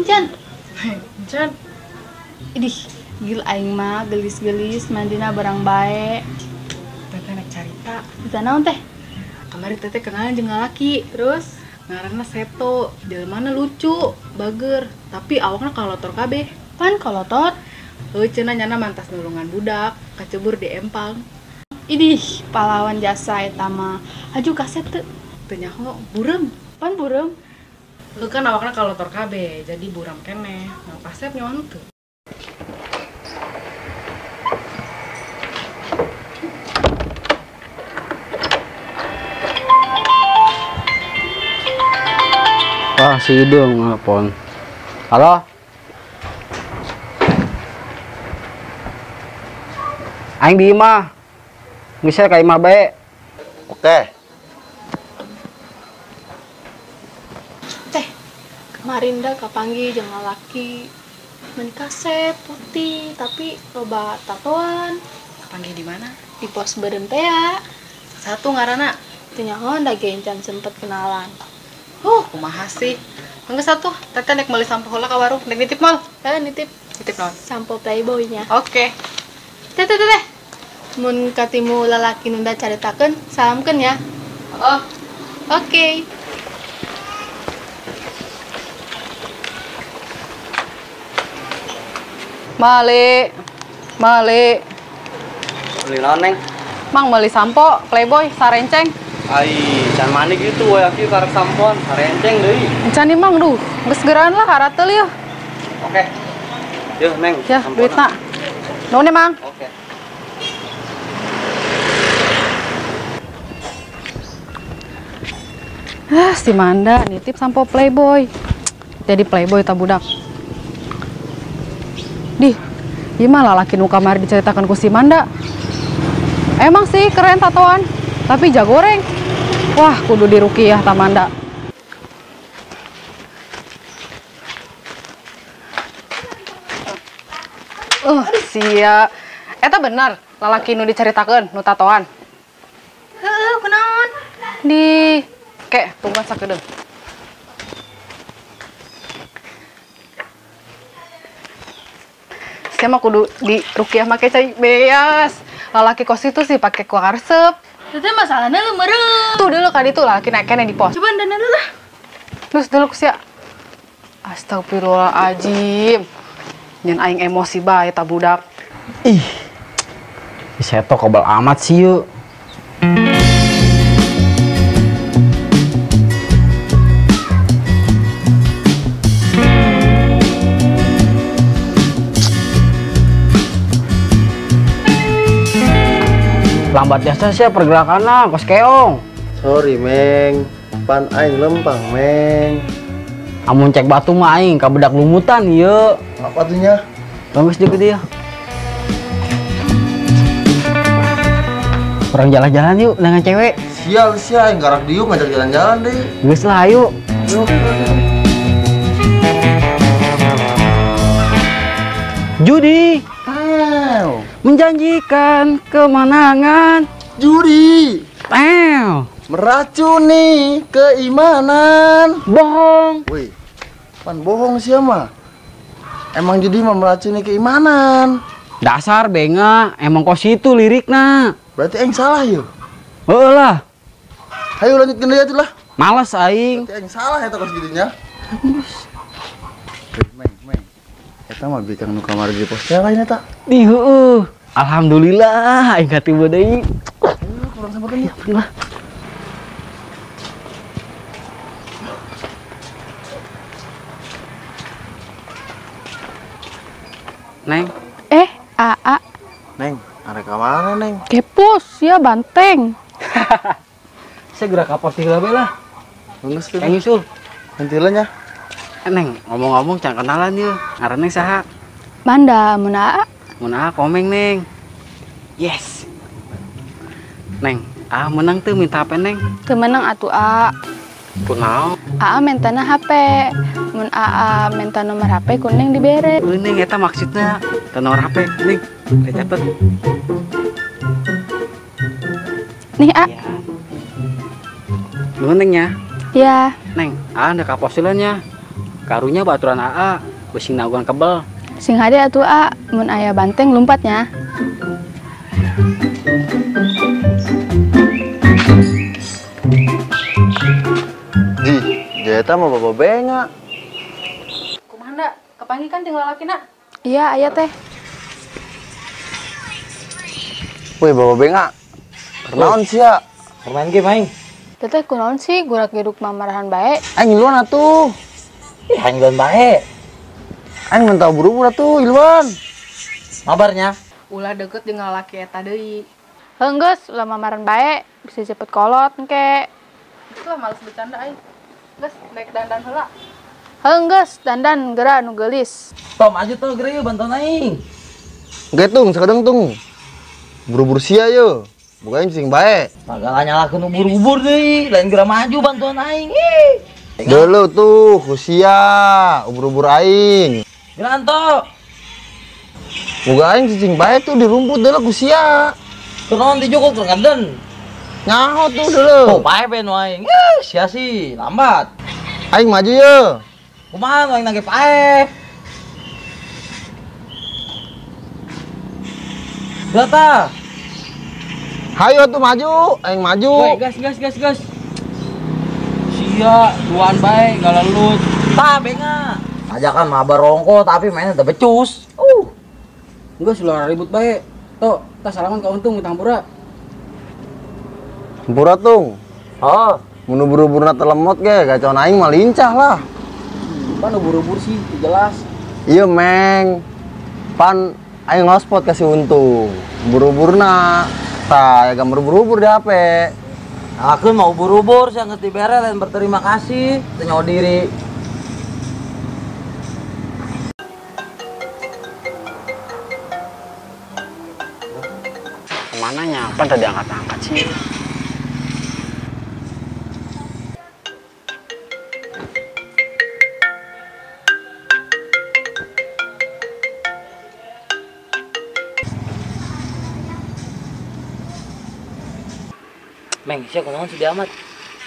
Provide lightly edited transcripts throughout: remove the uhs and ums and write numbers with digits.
Can. Can. Idih, gil aing mah gelis-gelis mandina barang bae. Teteh nek carita. Bisa naon teh? Kamari teteh kenalan jeung lalaki. Terus Ngaranna Seto. Jelmana lucu, bager, tapi awakna kalotor kabeh. pan kolotot. Heuh cenah nyana mantas nulungan budak, kacebur di empang. Idih, pahlawan jasa eta mah. Haju kaset teu. Teu nyaho bureum. Pan bureum. Heuh kan awakna kalotor kabeh, jadi buram keneh. Nah, pasep nyawan teu. Wah, si Idung nelpon. Halo? Aing di imah. Ngisel ka imah bae. Oke. Teh, kemarin dah kapanggi jeung lalaki. Mun kaset putih tapi loba tatoan Panggil di mana? di pos beureum teh ya. Satu ngaranna. Teu nyaho da gencan sempet kenalan. Kumaha sih? Mangga satu, teteh nek meuli sampo heula ka warung, nek nitip mal. Nitip Nitip naon? sampo playboy-nya. Oke. Teh. Mun katimu lalaki nunda caritakeun, salamkeun ya. Oh, Oke. Mali. Beli naon, Neng? Mang meuli sampo, playboy, sarenceng. Ai, can manik gitu we aki karek sampon, sarenceng deui. Encan nih mang, duh, geus geuraan lah karateul yeuh. Oke. Yuk, Neng. Ya, sampona. duitna. Nuhun ya, Mang. Oke. Si Manda nitip sampo playboy. Jadi playboy ta budak. Dih, ieu mah lalaki nu kamari diceritakeun ku si Manda. Emang sih keren tatoan, tapi jagoreng. Wah, kudu dirukiah ta Manda. Sia. Eta bener lalaki nu diceritakeun nu tatoan. Heuh, kunaon? Di kek tungguan sakedeung. Sia mah kudu di rukiah make cai beas. Lalaki kos itu sih pakai kuah resep. Teh masalahna leumeureuh. Tuh dulu kali itu lalaki naik kene di pos. Coba dana dulu lah. Terus dulu sia. Astagfirullahaladzim. Nyen aing emosi bae ta budak. Ih. Si Seto kobal amat sih yuk. Lambat jasa sih pergerakannya, kos keong. Sorry, Meng. Pan aing lempang, Meng. Amun cek batu mah aing kabedak lumutan ieu. Apa tuhnya? Bagus juga dia. Orang jalan-jalan yuk dengan cewek. Sial, aing garak diuk ngajak jalan-jalan deh. Geus lah yuk. Yuk. Judi Aw. menjanjikan kemenangan. Judi Aw. meracuni keimanan. Bohong. Wih, pan bohong sih mah. Emang judi mah meracuni keimanan. Dasar benga, emang kos itu lirikna. Berarti aing salah yuk. Heuh lah. Ayo lanjutkan deh atuh lah. Males aing. Berarti aing salah eta kos judinya. Meng. Eta mah bikang nu kamar di pos teh lain eta. Di heueuh. Alhamdulillah aing katiba deui. Ayo kurang sampeun ya. Lah. Neng, AA Neng, arek ka mana, Neng? kepos ya banteng. saya gerak kapal tiga lah. Geus Yang teh. nyusul. Hentileun nya. Neng, ngomong-ngomong can kenalan yuk. Ngaran Neng saha? Manda mun AA Mun komeng Neng. Yes. Neng, menang tuh minta apa Neng? teu menang atuh A. Kunaon? AA mentana HP. Mun AA menta nomor HP kuning dibere. Neng, eta maksudnya tenor HP Neng. Udah cepet. Nih A. Ya. Nuhun Neng ya. Ya. Neng, anda kaposilannya. Karunya baturan AA, besing naguan kebel. Sing hade atuh A, mun aya banteng lompatnya. Ji, jeta mah bawa benga. Kumanda, kepanggih kan tinggal laki nak. Iya, aya teh. Woi, bawa benga. Kenaon sih ya? Permain game aing. Teteh kunaon sih gurak geruk mamarahan bae. Aing iluan atuh. Ih, aing doan bae. Aing mentau buru-buru atuh iluan. Mabarnya. Ulah deket tinggal laki eta deui. Heunggeus ulah mamaran bae, bisa cepet kolot engke. Itulah males bercanda ai. Geus naik dandan heula. Heunggeus dandan geura nu geulis. Tom, maju tuh geura yeuh bantuan aing. Getung, sakadeng tung. Buru-buru sia ye. Bukain sing bae. Pagalah nyalakeun ubur-ubur deui, lain geura maju bantuan aing. Ih. Dulu tuh, kusia, ubur-ubur aing. Geranto. Buka aing cicing bae tuh di rumput dulu kusia. Kunaon dijukuk keur ngeden. Nyaho tuh dulu. Oh, bae ben aing. Sia sih, lambat. Aing maju ye. Kumaha nu aing nage pae? Data. Hayo tuh maju, aing maju. Woi, gas. Sia, duaan bae, galelut. Tah, benga. Ajakan mabar rongko tapi mainnya teu becus. Enggak sulah ribut bae. Tuh, tas salaman ka untung utang pura. Pura tung. Oh, Menu buru-buruna telemot ge, gacaun aing mah lincah lah. Pan ubur-ubur sih, jelas. Iya, Meng. Pan aing hotspot kasih untung. Buru-buruna tah ya gambar buru-buru di HP. aku mau ubur-ubur, saya ngerti bere dan berterima kasih, tenyawa diri. Kemananya? Pan tadi angkat-angkat sih. Meng, saya kunaon sedih amat.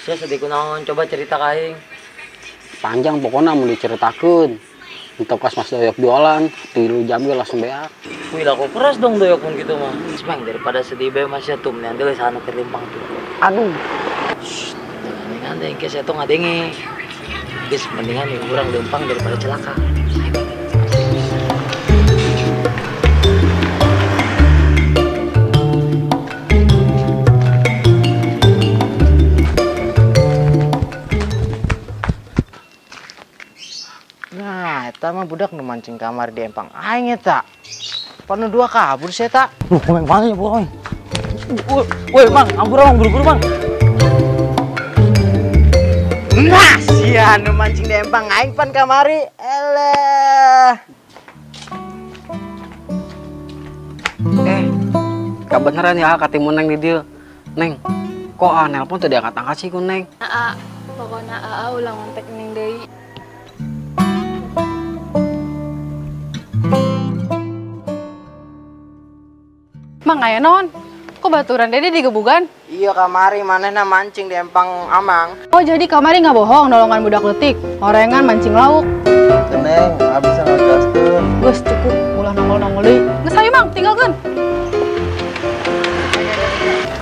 Saya sedih kunaon, coba cerita ka aing. Panjang pokoknya mau diceritakan. Untuk pas mas doyok jualan, 3 jam dia langsung beak. Wih, laku keras dong doyok pun gitu mah. Meng, daripada sedih bae masih tuh nanti le sana kelimpang tuh. Aduh. Mendingan deh, saya tuh ngadenge. Guys, mendingan nih kurang lempang daripada celaka. Nah, eta mah budak nu mancing kamar di empang aing eta. Panu 2 kabur sih eta. Meng, mana ya, boy? Woi, Bang, ampura Bang, buru-buru Bang. Nah, sia nu mancing di empang aing pan kamari. Elah. Kebeneran ya katimun Neng di dieu. Neng, kok nelpon tuh diangkat-angkat sih ku Neng? Aa, pokoknya Aa ulang ngontek ning deui. Mang aya naon? Kok baturan Dede digebugan? Iya kamari manehna mancing di empang amang. Oh jadi kamari nggak bohong nolongan budak letik. Orengan mancing lauk. Neng, bisa ngegaskeun. Geus cukup ulah nongol-nongol deui. Geus hayu Mang, tinggalkeun.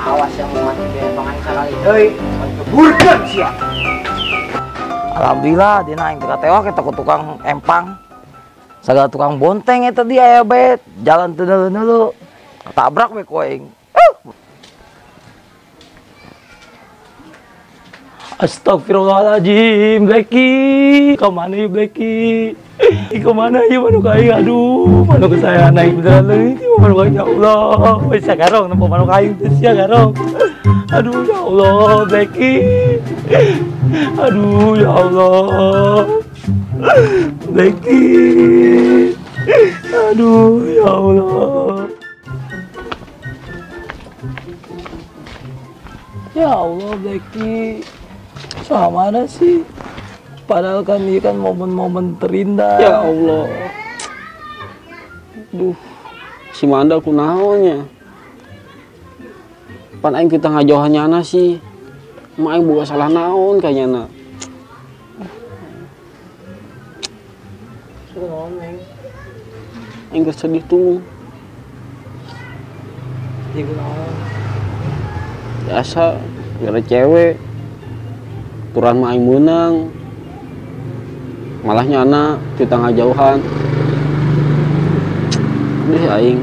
Awas yang mau mancing di empang aing sakali deui. Keburkeun sia. Alhamdulillah, dina aing teu katewa kita ku tukang empang. Sagala tukang bonteng eta dia aya bae, jalan teu neuleu. Tabrak we ku aing. Astagfirullahaladzim, Blacky. Kemana ya Blacky? Kemana ya manuk aing? Aduh, manuk saya naik beneran leungit ya manuk aing, ya Allah. Wes sagarong nempo manuk aing teh sia garong. Aduh ya Allah, Blacky. Aduh ya Allah. Blacky. Aduh ya Allah. Ya Allah, Blacky. Sama ada sih. Padahal kan ini kan momen-momen terindah. Ya Allah. Duh, si Manda kunaonnya. Pan aing kita ngajohannyana sih. Mak aing boga salah naon kayaknya. Enggak sedih tuh. Biasa, gara cewek. Turan mah aing menang. Malahnya anak kita ngajauhan. Deh aing.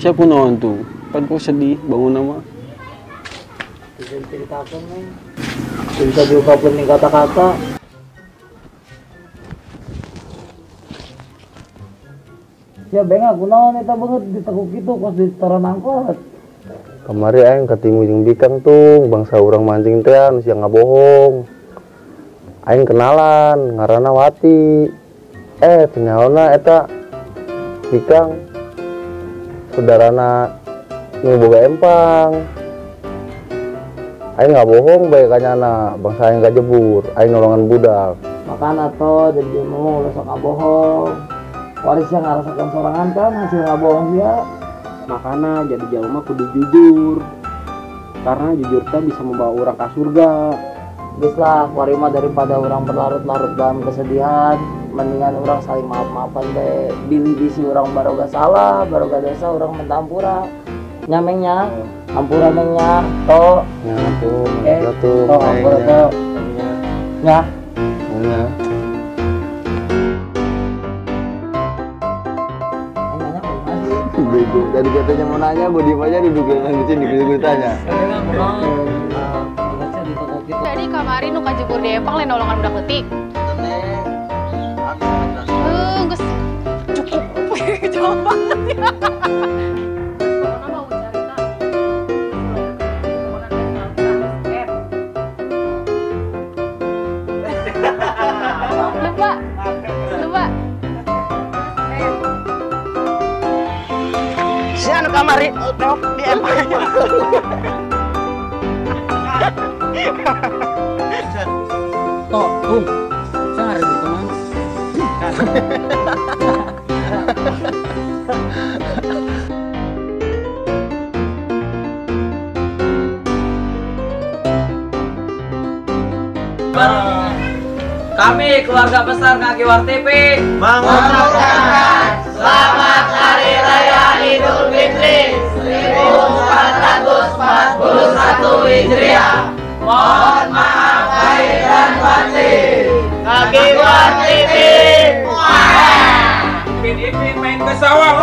Siapa naon tuh? Kan kok sedih bangun nama. Bisa diceritakan, Neng. Bisa diungkapkan nih kata-kata. Ya beng aku naon eta banget ditekuk gitu pas ditaran angkot. Kamari aing ketemu jeung Bikang tuh, bangsa urang mancing teh anu sia ngabohong. Aing kenalan, ngaranna Wati. Ternyata eta Bikang saudarana nu boga empang. Aing ngabohong bae kanyana, bangsa aing kajebur, aing nolongan budak. Makana to jadi mau sok ngabohong. Warisnya ngarasakan sorangan kan hasil ngabohong dia. Makanya jadi jauh mah kudu jujur. Karena jujur teh bisa membawa orang ke surga. Geus lah, warima daripada orang berlarut-larut dalam kesedihan, mendingan orang saling maaf-maafan deh. Bilih bisi orang baroga salah, baroga dosa orang minta ampura. Nyamengnya, ampura mengnya, to. Ya tuh, To ampura to. Ya. Ya. Bego, tadi katanya mau nanya, gue diem aja duduk yang lucu di tanya. Jadi kamari nu kajebur di empang lain nolongan budak leutik. Geus cukup. Jawab banget ya. Lupa. Si anu kamari tewok di empang. Tung. Saya ada di teman. Kami keluarga besar Ngagiwar TV Mengucapkan selamat Hari Raya Idul Fitri 1441 Hijriah. Mohon maaf lahir dan batin. Ngagiwar TV. Ipin main ke sawah.